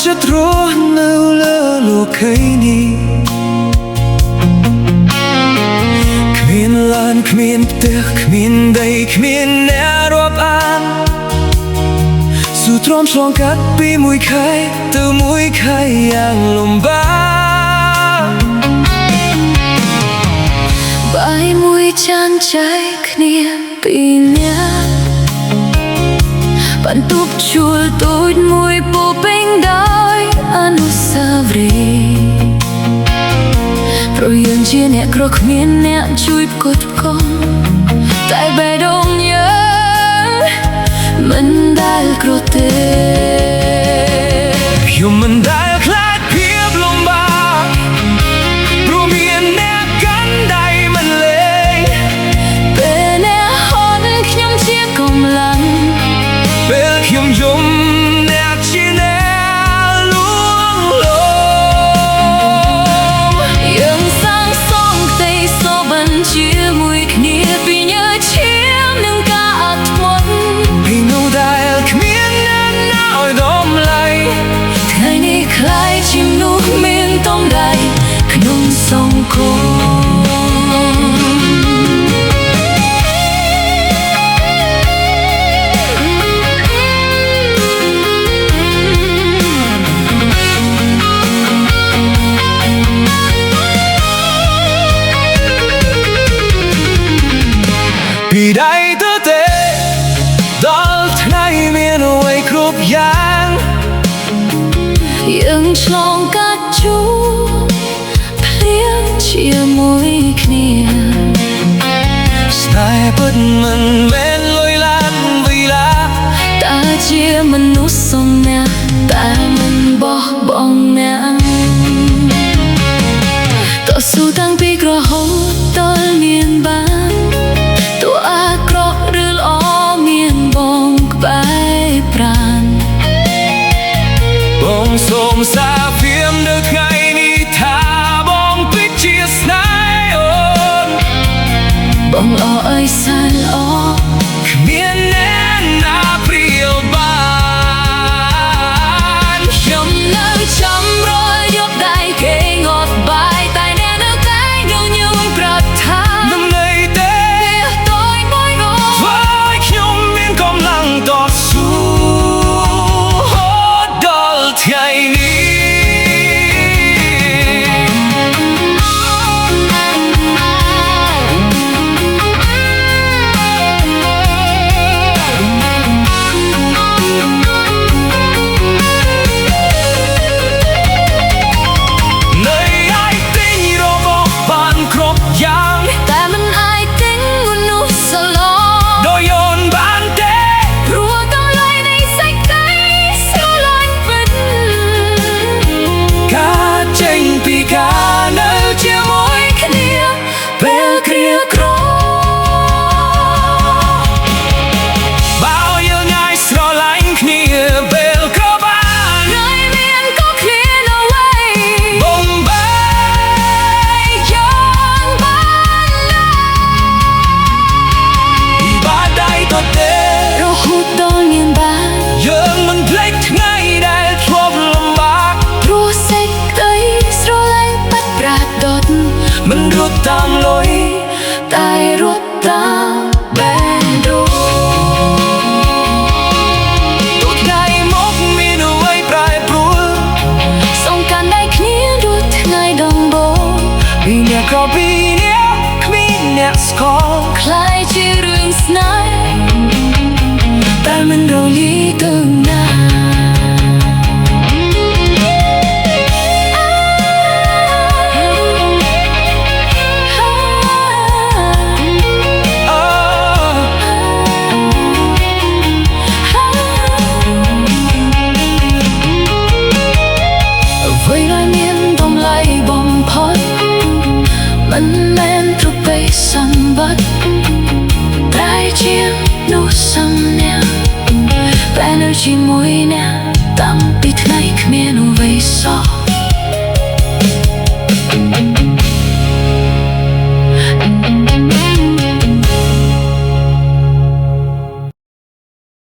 ចិត្តរស់នៅលើលោកីនេះគ្មានឡានគ្មានផ្ទះគ្មានដីគ្មានអ្នករាប់អានស៊ូទ្រាំឆ្លងកាត់ពីមួយខែទៅមួយខែយ៉ាងលំបាកបាយមួយចានចែកគ្នាពីអ្នកបន្ទប់ជួលតូចមួយពោពេញដោយអនុស្សាវរីយ៍ព្រោះយើងជាអ្នកក្រគ្មានអ្នកជួយផ្គត់ផ្គង់តែបេះដូងយើងមិនដែលក្រទេខ្ញុំមិនដែលខ្លាចភាពលំបាកព្រោះមានអ្នកកាន់ដៃមិនលេងពេលអ្នកហត់ខ្ញុំជាកម្លាំងពេលខ្ញុំយំអ្នកជាអ្នកលួងលោមយើងសាងសង់ផ្ទៃសូបញ្ជាមួយគ្នាពីញើសឈាមនិងការអត់ធ្មត់ពីនោះដែលគ្មានអ្នកណាឲ្យដំឡៃថ្ងៃនេះคล้ายជាមនុស្សមានទង់ដៃក្នុងសង្គមពីដៃទៅទេដល់ថ្ងៃមានអ្វីគ្រប់យ៉ាងយើងឆ្លងកាត់ជួបភ្លៀងជាមួយគ្នាស្នេហ៍ពិតមិនមែនលុយឡានវីឡាតែជាមនុស្សសំណាក់តែមិនបោះបង់អ្នកតស៊ូតាំងពីក្រហមដល់មានបានទោះអាក្រក់ឬល្អមានបងក្បែរប្រាណបងសូមសាភៀមនៅថ្ងៃនេះថាបងពិតជាស្នេហ៍អូនបងល្អអើយសែនល្អគ្មានអ្នកណាព្រាលបានខ្ញុំនៅចាំរយយកដៃគេងត់បាយតែអ្នកនៅតែនឹងញញប្រាប់ថានឹងន័យទេតូចមួយអូនធ្វើឲ្យខ្ញុំមានកម្លាំងតស៊ូដល់ថ្ងៃនេះមិនរត់តាមលុយតែរត់តាមបេះដូងទោះថ្ងៃមកមានអ្វីប្រែប្រួលសូមកាន់ដៃគ្នាដូចថ្ងៃដំបូងពីអ្នកក្រពីអ្នកគ្មានអ្នកស្គាល់คล้ายជារឿងស្នេហ៍តែមិនរលីទៅណាមិនមែនទ្រព្យសម្បត្តិតែជានោះសំណាងតែនៅជាមួយអ្នកតាំងពីថ្ងៃគ្មានអ្វីសោះ